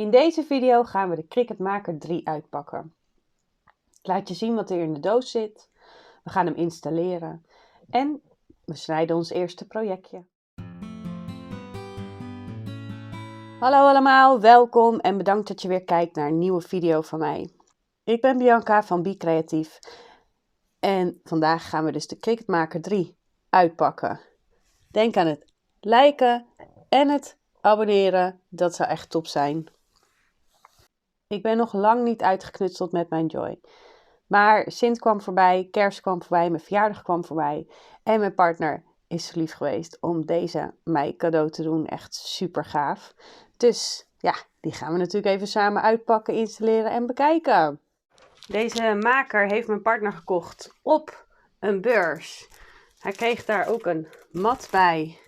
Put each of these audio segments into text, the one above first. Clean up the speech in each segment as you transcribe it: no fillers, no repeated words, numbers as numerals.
In deze video gaan we de Cricut Maker 3 uitpakken. Ik laat je zien wat er in de doos zit. We gaan hem installeren en we snijden ons eerste projectje. Hallo allemaal, welkom en bedankt dat je weer kijkt naar een nieuwe video van mij. Ik ben Bianca van Be Creatief en vandaag gaan we dus de Cricut Maker 3 uitpakken. Denk aan het liken en het abonneren, dat zou echt top zijn. Ik ben nog lang niet uitgeknutseld met mijn Joy. Maar Sint kwam voorbij, Kerst kwam voorbij, mijn verjaardag kwam voorbij. En mijn partner is zo lief geweest om deze mij cadeau te doen. Echt super gaaf. Dus ja, die gaan we natuurlijk even samen uitpakken, installeren en bekijken. Deze maker heeft mijn partner gekocht op een beurs. Hij kreeg daar ook een mat bij.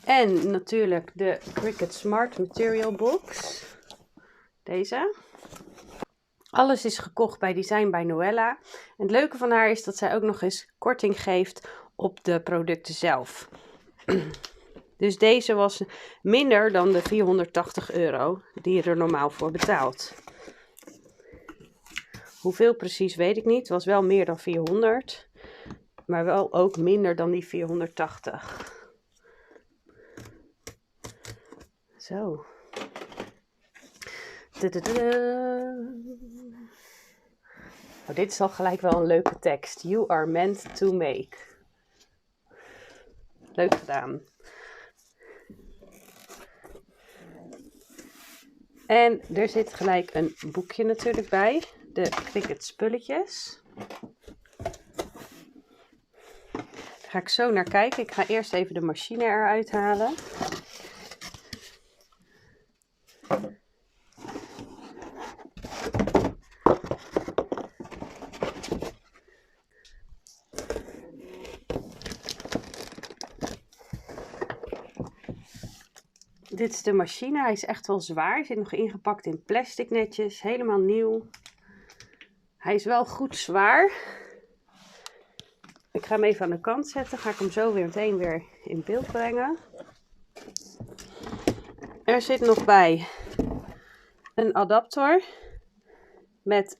En natuurlijk de Cricut Smart Material Box. Deze. Alles is gekocht bij Design by Noella. En het leuke van haar is dat zij ook nog eens korting geeft op de producten zelf. Dus deze was minder dan de €480 die je er normaal voor betaalt. Hoeveel precies weet ik niet. Het was wel meer dan 400. Maar wel ook minder dan die 480. Zo. Oh, dit is al gelijk wel een leuke tekst. You are meant to make. Leuk gedaan. En er zit gelijk een boekje natuurlijk bij. De Cricut spulletjes. Daar ga ik zo naar kijken. Ik ga eerst even de machine eruit halen. Dit is de machine. Hij is echt wel zwaar. Hij zit nog ingepakt in plastic netjes. Helemaal nieuw. Hij is wel goed zwaar. Ik ga hem even aan de kant zetten. Ga ik hem zo weer meteen weer in beeld brengen. Er zit nog bij een adapter. Met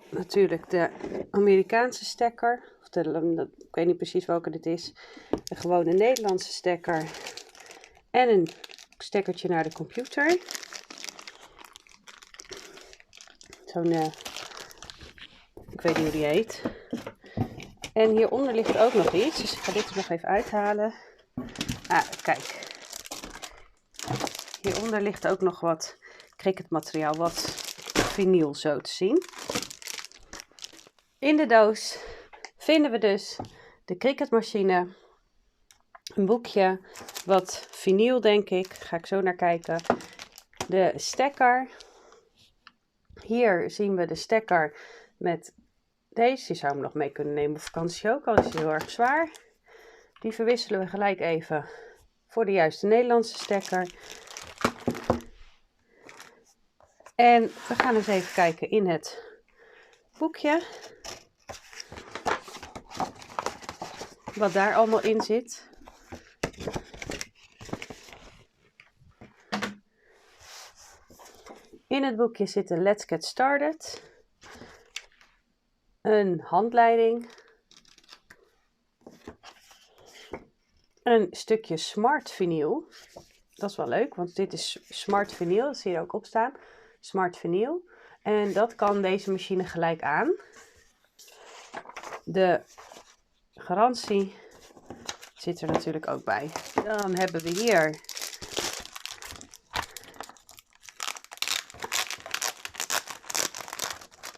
natuurlijk de Amerikaanse stekker. Of ik weet niet precies welke dit is. De gewone Nederlandse stekker. En een stekkertje naar de computer. Zo'n, ik weet niet hoe die heet. En hieronder ligt ook nog iets. Dus ik ga dit er nog even uithalen. Ah, kijk. Hieronder ligt ook nog wat Cricut materiaal. Wat vinyl zo te zien. In de doos vinden we dus de Cricut machine. Een boekje, wat vinyl denk ik, ga ik zo naar kijken. De stekker. Hier zien we de stekker met deze. Die zou hem nog mee kunnen nemen op vakantie ook, al is hij heel erg zwaar. Die verwisselen we gelijk even voor de juiste Nederlandse stekker. En we gaan eens even kijken in het boekje. Wat daar allemaal in zit. In het boekje zit een Let's Get Started, een handleiding, een stukje Smart Vinyl. Dat is wel leuk, want dit is Smart Vinyl, dat zie je er ook op staan. Smart Vinyl. En dat kan deze machine gelijk aan. De garantie zit er natuurlijk ook bij. Dan hebben we hier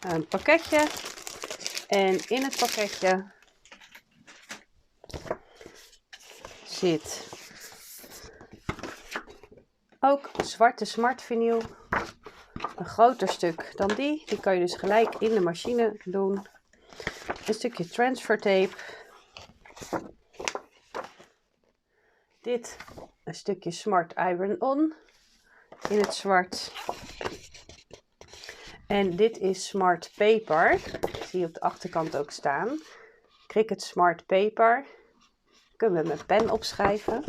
een pakketje. En in het pakketje zit ook zwarte Smart Vinyl. Een groter stuk dan die. Die kan je dus gelijk in de machine doen. Een stukje transfer tape. Dit een stukje Smart Iron-On in het zwart. En dit is Smart Paper. Zie je op de achterkant ook staan. Cricut Smart Paper. Kunnen we met pen opschrijven.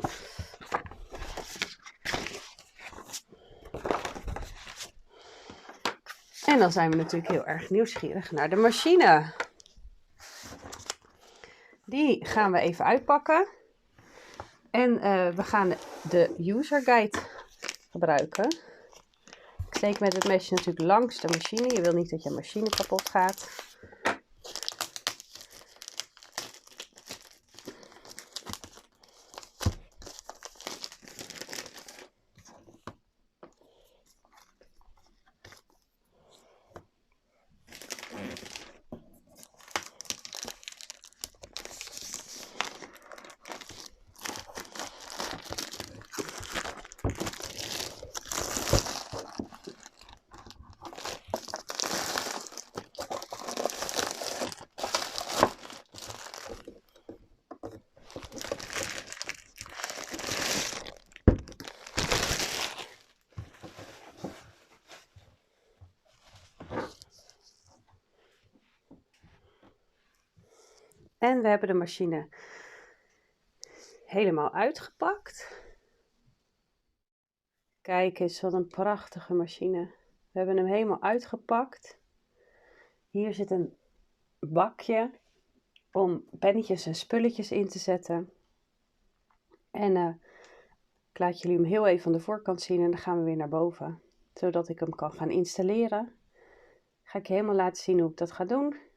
En dan zijn we natuurlijk heel erg nieuwsgierig naar de machine. Die gaan we even uitpakken. En we gaan de user guide gebruiken. Ik steek met het mesje natuurlijk langs de machine. Je wil niet dat je machine kapot gaat. En we hebben de machine helemaal uitgepakt. Kijk eens, wat een prachtige machine. We hebben hem helemaal uitgepakt. Hier zit een bakje om pennetjes en spulletjes in te zetten. En ik laat jullie hem heel even van de voorkant zien en dan gaan we weer naar boven. Zodat ik hem kan gaan installeren. Ga ik je helemaal laten zien hoe ik dat ga doen.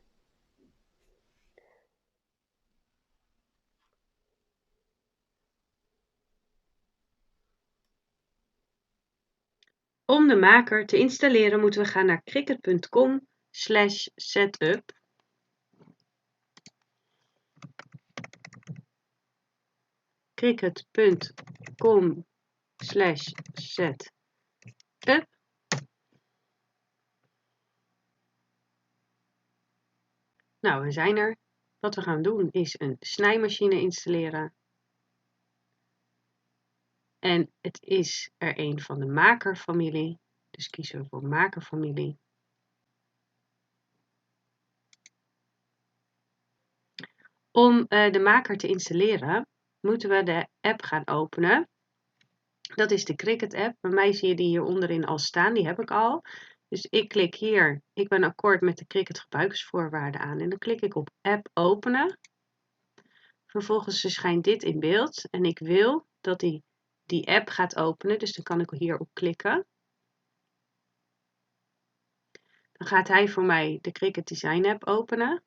Om de maker te installeren moeten we gaan naar cricut.com/setup. cricut.com/setup. Nou, we zijn er. Wat we gaan doen is een snijmachine installeren. En het is er een van de makerfamilie. Dus kiezen we voor makerfamilie. Om de maker te installeren moeten we de app gaan openen. Dat is de Cricut app. Bij mij zie je die hier onderin al staan. Die heb ik al. Dus ik klik hier. Ik ben akkoord met de Cricut gebruikersvoorwaarden aan. En dan klik ik op app openen. Vervolgens verschijnt dit in beeld. En ik wil dat die app gaat openen. Dus dan kan ik hierop klikken. Dan gaat hij voor mij de Cricut Design app openen.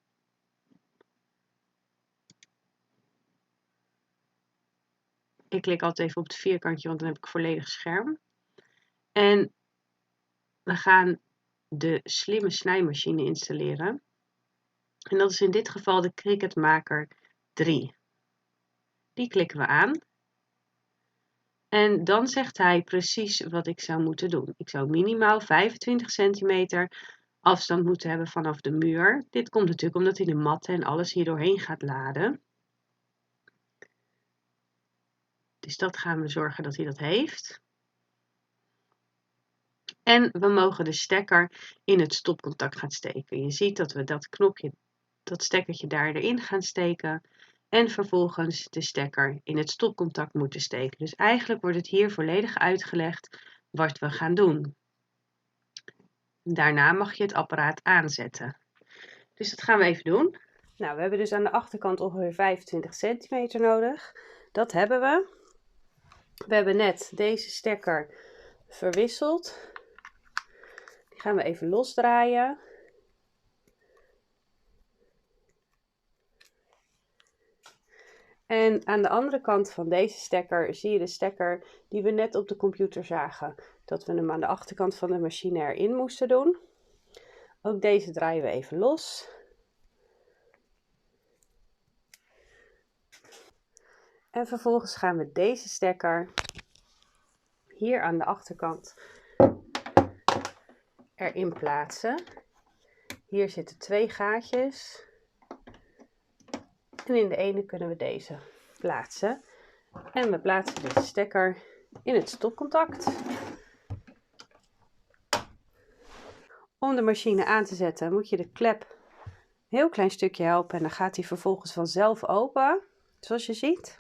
Ik klik altijd even op het vierkantje, want dan heb ik volledig scherm. En we gaan de slimme snijmachine installeren. En dat is in dit geval de Cricut Maker 3. Die klikken we aan. En dan zegt hij precies wat ik zou moeten doen. Ik zou minimaal 25 centimeter afstand moeten hebben vanaf de muur. Dit komt natuurlijk omdat hij de matten en alles hier doorheen gaat laden. Dus dat gaan we zorgen dat hij dat heeft. En we mogen de stekker in het stopcontact gaan steken. Je ziet dat we dat stekkertje daar erin gaan steken. En vervolgens de stekker in het stopcontact moeten steken. Dus eigenlijk wordt het hier volledig uitgelegd wat we gaan doen. Daarna mag je het apparaat aanzetten. Dus dat gaan we even doen. Nou, we hebben dus aan de achterkant ongeveer 25 centimeter nodig. Dat hebben we. We hebben net deze stekker verwisseld. Die gaan we even losdraaien. En aan de andere kant van deze stekker zie je de stekker die we net op de computer zagen. Dat we hem aan de achterkant van de machine erin moesten doen. Ook deze draaien we even los. En vervolgens gaan we deze stekker hier aan de achterkant erin plaatsen. Hier zitten 2 gaatjes. En in de ene kunnen we deze plaatsen. En we plaatsen deze stekker in het stopcontact. Om de machine aan te zetten moet je de klep een heel klein stukje helpen. En dan gaat hij vervolgens vanzelf open. Zoals je ziet.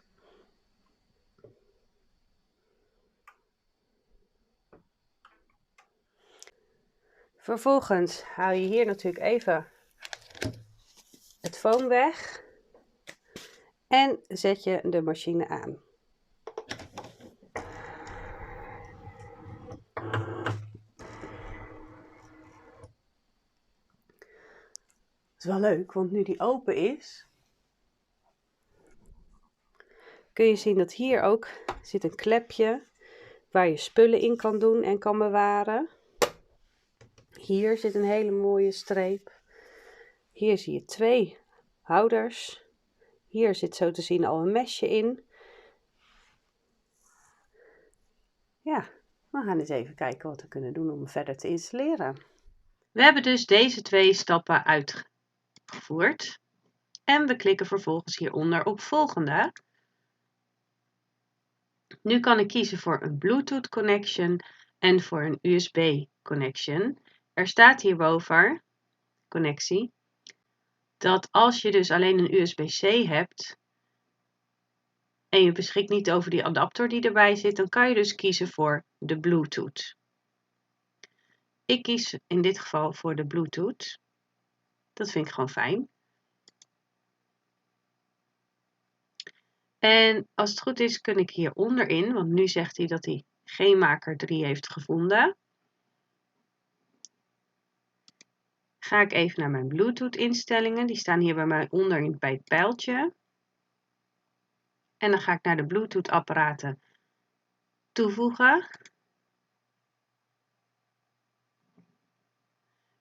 Vervolgens haal je hier natuurlijk even het foam weg en zet je de machine aan. Dat is wel leuk, want nu die open is, kun je zien dat hier ook zit een klepje waar je spullen in kan doen en kan bewaren. Hier zit een hele mooie streep. Hier zie je 2 houders. Hier zit zo te zien al een mesje in. Ja, we gaan eens even kijken wat we kunnen doen om verder te installeren. We hebben dus deze 2 stappen uitgevoerd. En we klikken vervolgens hieronder op volgende. Nu kan ik kiezen voor een Bluetooth connection en voor een USB connection. Er staat hierboven, connectie, dat als je dus alleen een USB-C hebt en je beschikt niet over die adapter die erbij zit, dan kan je dus kiezen voor de Bluetooth. Ik kies in dit geval voor de Bluetooth. Dat vind ik gewoon fijn. En als het goed is, kun ik hier onderin, want nu zegt hij dat hij geen maker 3 heeft gevonden. Ga ik even naar mijn Bluetooth instellingen. Die staan hier bij mij onderin bij het pijltje. En dan ga ik naar de Bluetooth apparaten toevoegen.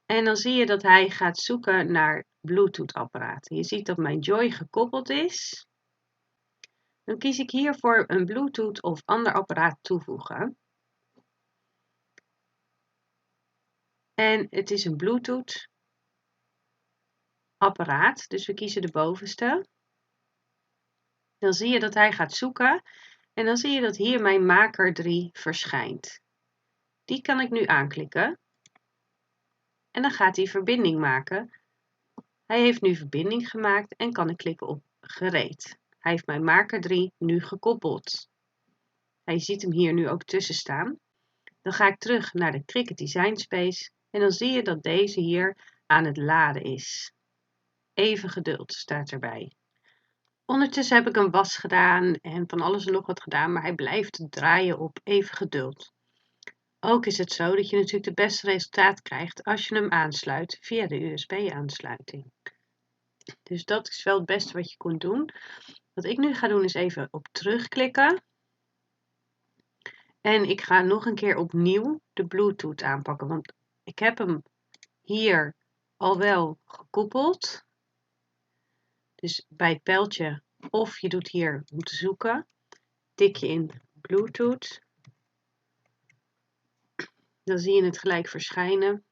En dan zie je dat hij gaat zoeken naar Bluetooth apparaten. Je ziet dat mijn Joy gekoppeld is. Dan kies ik hiervoor een Bluetooth of ander apparaat toevoegen. En het is een Bluetooth apparaat, dus we kiezen de bovenste. Dan zie je dat hij gaat zoeken en dan zie je dat hier mijn maker 3 verschijnt. Die kan ik nu aanklikken en dan gaat hij verbinding maken. Hij heeft nu verbinding gemaakt en kan ik klikken op gereed. Hij heeft mijn maker 3 nu gekoppeld. Hij ziet hem hier nu ook tussen staan. Dan ga ik terug naar de Cricut Design Space en dan zie je dat deze hier aan het laden is. Even geduld staat erbij. Ondertussen heb ik een was gedaan en van alles en nog wat gedaan, maar hij blijft draaien op even geduld. Ook is het zo dat je natuurlijk het beste resultaat krijgt als je hem aansluit via de USB-aansluiting. Dus dat is wel het beste wat je kunt doen. Wat ik nu ga doen is even op terugklikken. En ik ga nog een keer opnieuw de Bluetooth aanpakken, want ik heb hem hier al wel gekoppeld. Dus bij het pijltje of je doet hier om te zoeken, tik je in Bluetooth. Dan zie je het gelijk verschijnen.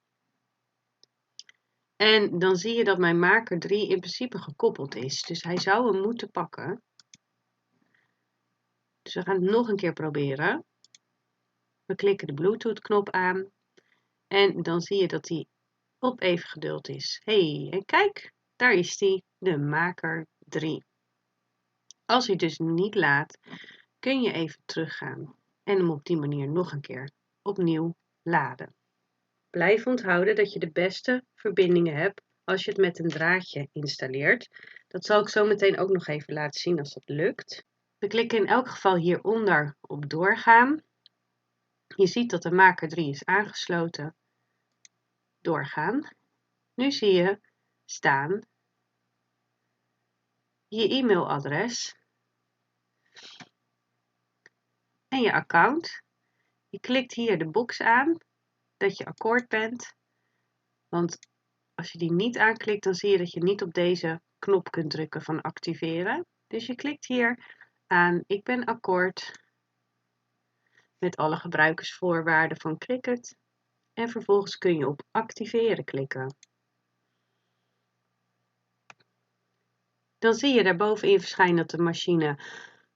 En dan zie je dat mijn maker 3 in principe gekoppeld is. Dus hij zou hem moeten pakken. Dus we gaan het nog een keer proberen. We klikken de Bluetooth knop aan. En dan zie je dat hij op even geduld is. Hey, en kijk, daar is hij, de maker 3. Als hij dus niet laat, kun je even teruggaan. En hem op die manier nog een keer opnieuw laden. Blijf onthouden dat je de beste verbindingen hebt als je het met een draadje installeert. Dat zal ik zo meteen ook nog even laten zien als dat lukt. We klikken in elk geval hieronder op doorgaan. Je ziet dat de maker 3 is aangesloten. Doorgaan. Nu zie je staan je e-mailadres en je account. Je klikt hier de box aan dat je akkoord bent. Want als je die niet aanklikt, dan zie je dat je niet op deze knop kunt drukken van activeren. Dus je klikt hier aan ik ben akkoord met alle gebruikersvoorwaarden van Cricut. En vervolgens kun je op activeren klikken. Dan zie je daarbovenin verschijnen dat de machine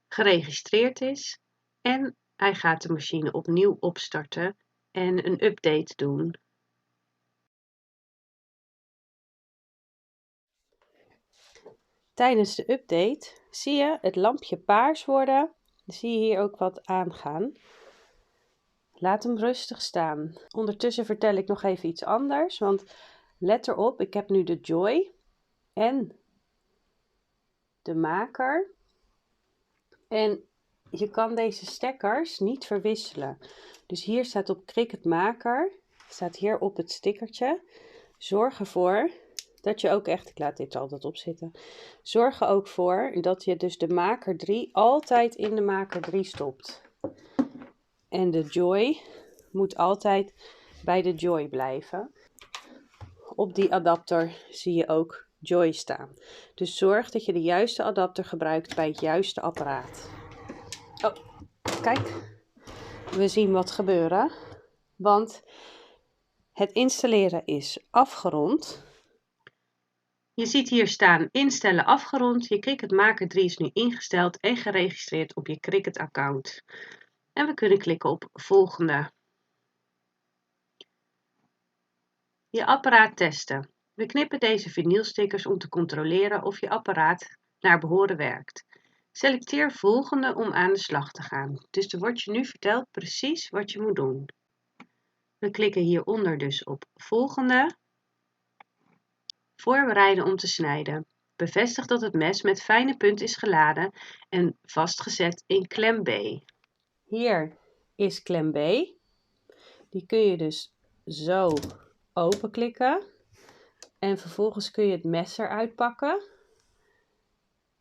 geregistreerd is. En hij gaat de machine opnieuw opstarten en een update doen. Tijdens de update zie je het lampje paars worden. Dan zie je hier ook wat aangaan. Laat hem rustig staan. Ondertussen vertel ik nog even iets anders, want let erop, ik heb nu de Joy en de maker. En je kan deze stekkers niet verwisselen. Dus hier staat op Cricut Maker, staat hier op het stickertje. Zorg ervoor dat je ook echt, ik laat dit altijd opzitten. Zorg er ook voor dat je dus de Maker 3 altijd in de Maker 3 stopt. En de Joy moet altijd bij de Joy blijven. Op die adapter zie je ook Joy staan. Dus zorg dat je de juiste adapter gebruikt bij het juiste apparaat. Oh, kijk. We zien wat gebeuren. Want het installeren is afgerond. Je ziet hier staan instellen afgerond. Je Cricut Maker 3 is nu ingesteld en geregistreerd op je Cricut account. En we kunnen klikken op volgende. Je apparaat testen. We knippen deze vinylstickers om te controleren of je apparaat naar behoren werkt. Selecteer volgende om aan de slag te gaan. Dus er wordt je nu verteld precies wat je moet doen. We klikken hieronder dus op volgende. Voorbereiden om te snijden. Bevestig dat het mes met fijne punt is geladen en vastgezet in klem B. Hier is klem B. Die kun je dus zo openklikken. En vervolgens kun je het mes eruit pakken.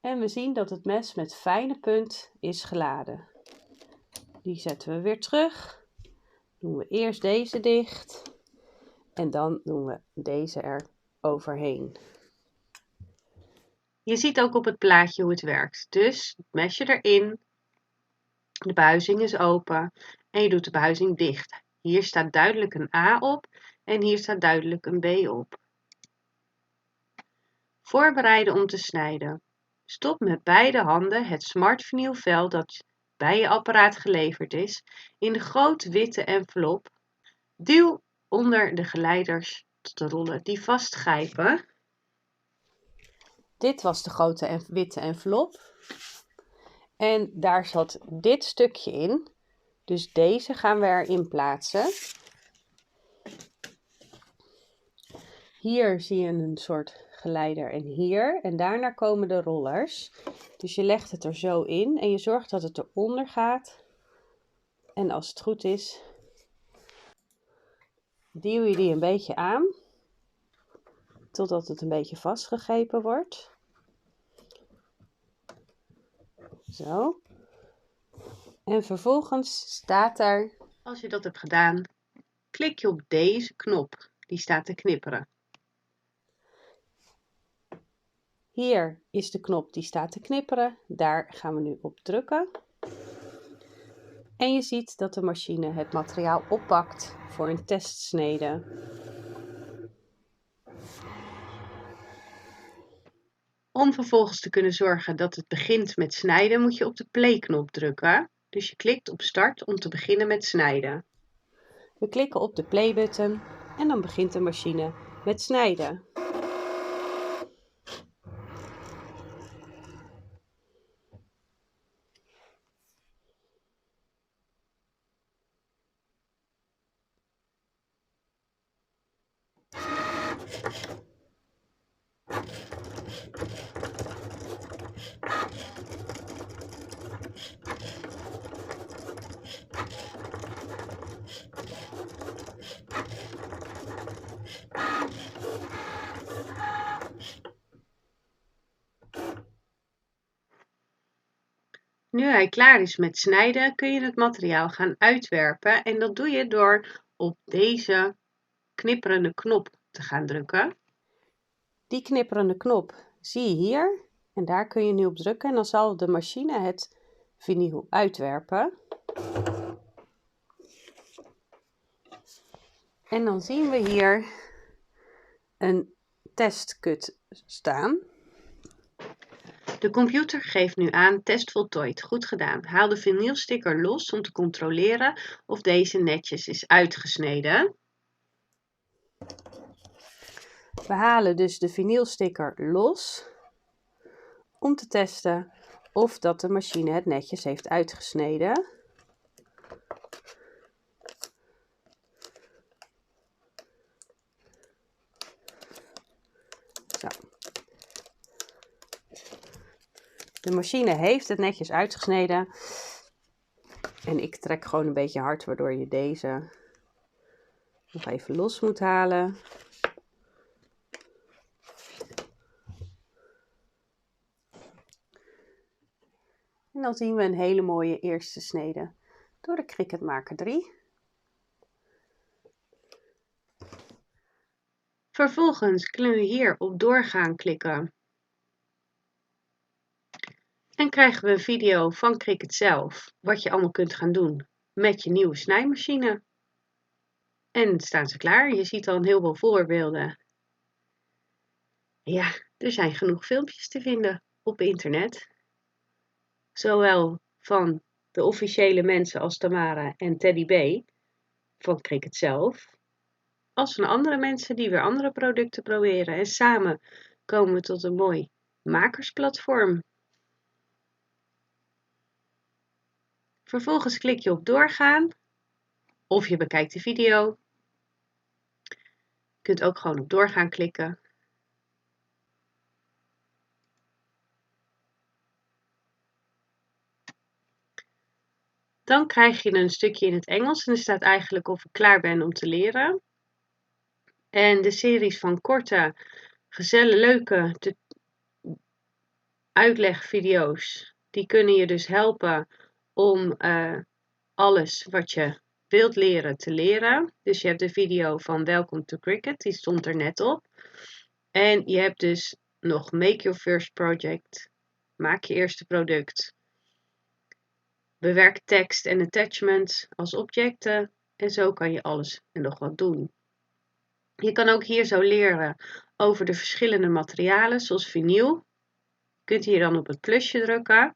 En we zien dat het mes met fijne punt is geladen. Die zetten we weer terug. Doen we eerst deze dicht. En dan doen we deze er overheen. Je ziet ook op het plaatje hoe het werkt. Dus het mesje erin. De buizing is open. En je doet de buizing dicht. Hier staat duidelijk een A op. En hier staat duidelijk een B op. Voorbereiden om te snijden. Stop met beide handen het smart vinyl vel dat bij je apparaat geleverd is in de grote witte envelop. Duw onder de geleiders tot de rollen die vastgrijpen. Dit was de grote witte envelop. En daar zat dit stukje in. Dus deze gaan we erin plaatsen. Hier zie je een soort geleider en hier. En daarna komen de rollers. Dus je legt het er zo in en je zorgt dat het eronder gaat. En als het goed is, duw je die een beetje aan. Totdat het een beetje vastgegrepen wordt. Zo. En vervolgens staat er, als je dat hebt gedaan, klik je op deze knop. Die staat te knipperen. Hier is de knop die staat te knipperen. Daar gaan we nu op drukken. En je ziet dat de machine het materiaal oppakt voor een testsnede. Om vervolgens te kunnen zorgen dat het begint met snijden, moet je op de play-knop drukken. Dus je klikt op start om te beginnen met snijden. We klikken op de play-button en dan begint de machine met snijden. Nu hij klaar is met snijden, kun je het materiaal gaan uitwerpen en dat doe je door op deze knipperende knop te gaan drukken. Die knipperende knop zie je hier en daar kun je nu op drukken en dan zal de machine het vinyl uitwerpen. En dan zien we hier een testcut staan. De computer geeft nu aan test voltooid, goed gedaan. Haal de vinylsticker los om te controleren of deze netjes is uitgesneden. We halen dus de vinylsticker los om te testen of dat de machine het netjes heeft uitgesneden. De machine heeft het netjes uitgesneden. En ik trek gewoon een beetje hard, waardoor je deze nog even los moet halen. En dan zien we een hele mooie eerste snede door de Cricut Maker 3. Vervolgens kunnen we hier op doorgaan klikken. En krijgen we een video van Cricut zelf, wat je allemaal kunt gaan doen met je nieuwe snijmachine. En staan ze klaar. Je ziet al een heleboel voorbeelden. Ja, er zijn genoeg filmpjes te vinden op internet. Zowel van de officiële mensen als Tamara en Teddy B van Cricut zelf, als van andere mensen die weer andere producten proberen. En samen komen we tot een mooi makersplatform. Vervolgens klik je op doorgaan of je bekijkt de video. Je kunt ook gewoon op doorgaan klikken. Dan krijg je een stukje in het Engels en er staat eigenlijk of ik klaar ben om te leren. En de series van korte, leuke uitlegvideo's, die kunnen je dus helpen om alles wat je wilt leren te leren. Dus je hebt de video van Welcome to Cricut, die stond er net op. En je hebt dus nog Make Your First Project, maak je eerste product. Bewerk tekst en attachments als objecten en zo kan je alles en nog wat doen. Je kan ook hier zo leren over de verschillende materialen zoals vinyl. Je kunt hier dan op het plusje drukken.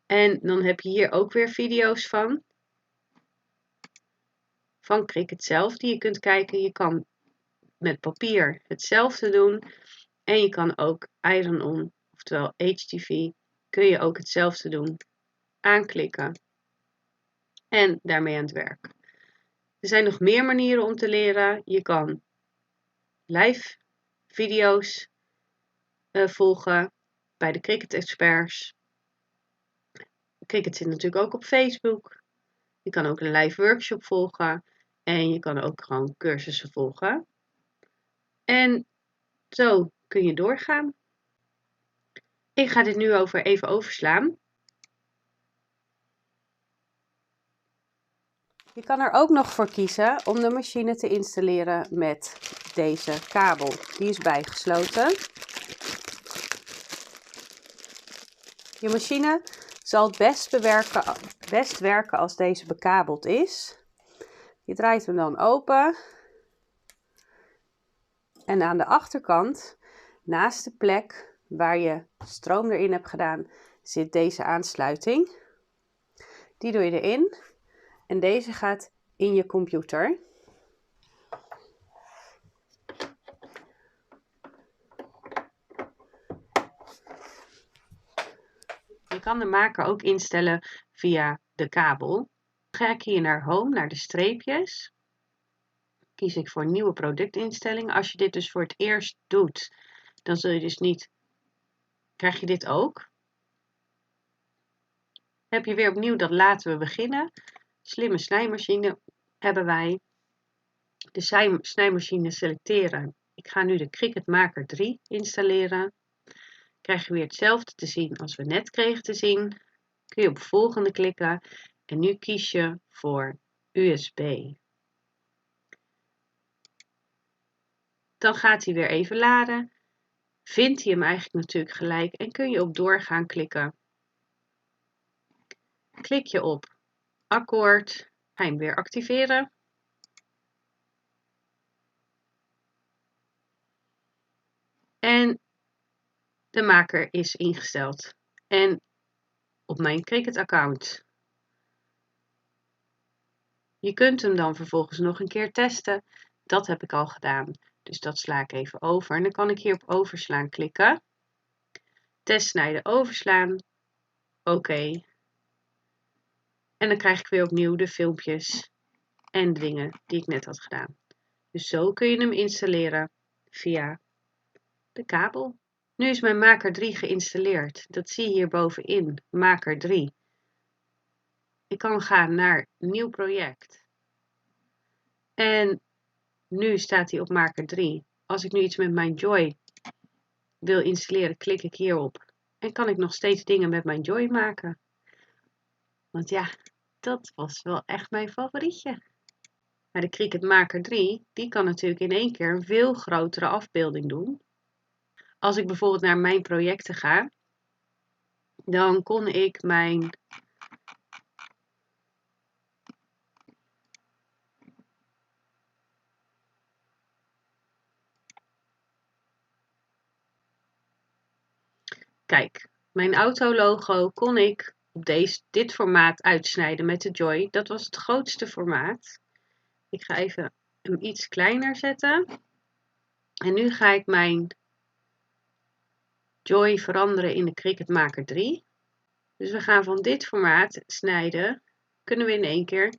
En dan heb je hier ook weer video's van Cricut zelf die je kunt kijken. Je kan met papier hetzelfde doen. En je kan ook iron-on, oftewel HTV, kun je ook hetzelfde doen. Aanklikken. En daarmee aan het werk. Er zijn nog meer manieren om te leren. Je kan live video's volgen bij de Cricut Experts. Cricut zit natuurlijk ook op Facebook. Je kan ook een live workshop volgen. En je kan ook gewoon cursussen volgen. En zo kun je doorgaan. Ik ga dit nu even overslaan. Je kan er ook nog voor kiezen om de machine te installeren met deze kabel. Die is bijgesloten. Je machine zal het best werken als deze bekabeld is. Je draait hem dan open. En aan de achterkant, naast de plek waar je stroom erin hebt gedaan, zit deze aansluiting. Die doe je erin. En deze gaat in je computer. Je kan de maker ook instellen via de kabel. Dan ga ik hier naar Home, naar de streepjes. Kies ik voor nieuwe productinstellingen. Als je dit dus voor het eerst doet, dan zul je dus niet, krijg je dit ook. Heb je weer opnieuw dat laten we beginnen. Slimme snijmachine hebben wij. De snijmachine selecteren. Ik ga nu de Cricut Maker 3 installeren. Krijg je weer hetzelfde te zien als we net kregen te zien. Kun je op volgende klikken. En nu kies je voor USB. Dan gaat hij weer even laden. Vindt hij hem eigenlijk natuurlijk gelijk en kun je op doorgaan klikken. Klik je op akkoord. Ga je hem weer activeren. En de maker is ingesteld. En op mijn Cricut account. Je kunt hem dan vervolgens nog een keer testen. Dat heb ik al gedaan. Dus dat sla ik even over. En dan kan ik hier op overslaan klikken. Testsnijden overslaan. Oké. En dan krijg ik weer opnieuw de filmpjes en dingen die ik net had gedaan. Dus zo kun je hem installeren via de kabel. Nu is mijn Maker 3 geïnstalleerd. Dat zie je hier bovenin, Maker 3. Ik kan gaan naar nieuw project. En nu staat hij op Maker 3. Als ik nu iets met mijn Joy wil installeren, klik ik hierop. En kan ik nog steeds dingen met mijn Joy maken. Want ja, dat was wel echt mijn favorietje. Maar de Cricut Maker 3, die kan natuurlijk in één keer een veel grotere afbeelding doen. Als ik bijvoorbeeld naar mijn projecten ga, dan kon ik mijn Kijk, mijn autologo kon ik op dit formaat uitsnijden met de Joy. Dat was het grootste formaat. Ik ga even hem iets kleiner zetten. En nu ga ik mijn Joy veranderen in de Cricut Maker 3. Dus we gaan van dit formaat snijden. Kunnen we in één keer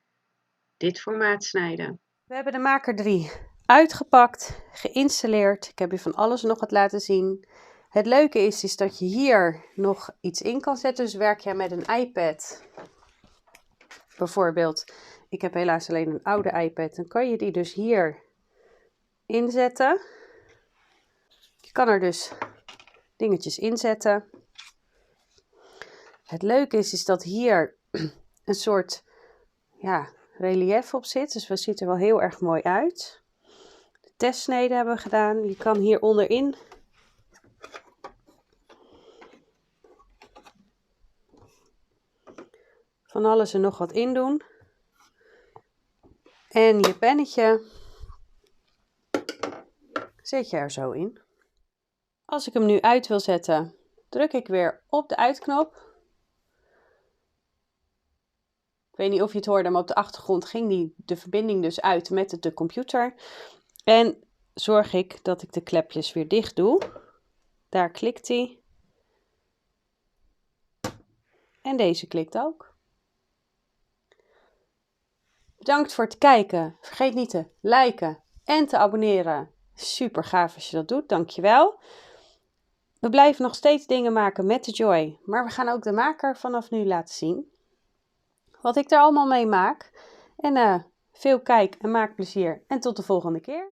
dit formaat snijden. We hebben de Maker 3 uitgepakt, geïnstalleerd. Ik heb je van alles nog wat laten zien. Het leuke is dat je hier nog iets in kan zetten. Dus werk jij met een iPad, bijvoorbeeld. Ik heb helaas alleen een oude iPad. Dan kan je die dus hier inzetten. Je kan er dus dingetjes inzetten. Het leuke is dat hier een soort relief op zit. Dus dat ziet er wel heel erg mooi uit. De testsnede hebben we gedaan. Je kan hier onderin van alles en nog wat in doen. En je pennetje zet je er zo in. Als ik hem nu uit wil zetten, druk ik weer op de uitknop. Ik weet niet of je het hoorde, maar op de achtergrond ging de verbinding dus uit met de computer. En zorg ik dat ik de klepjes weer dicht doe. Daar klikt hij. En deze klikt ook. Bedankt voor het kijken. Vergeet niet te liken en te abonneren. Super gaaf als je dat doet, dankjewel. We blijven nog steeds dingen maken met de Joy, maar we gaan ook de Maker vanaf nu laten zien. Wat ik er allemaal mee maak. En veel kijk- en maakplezier en tot de volgende keer.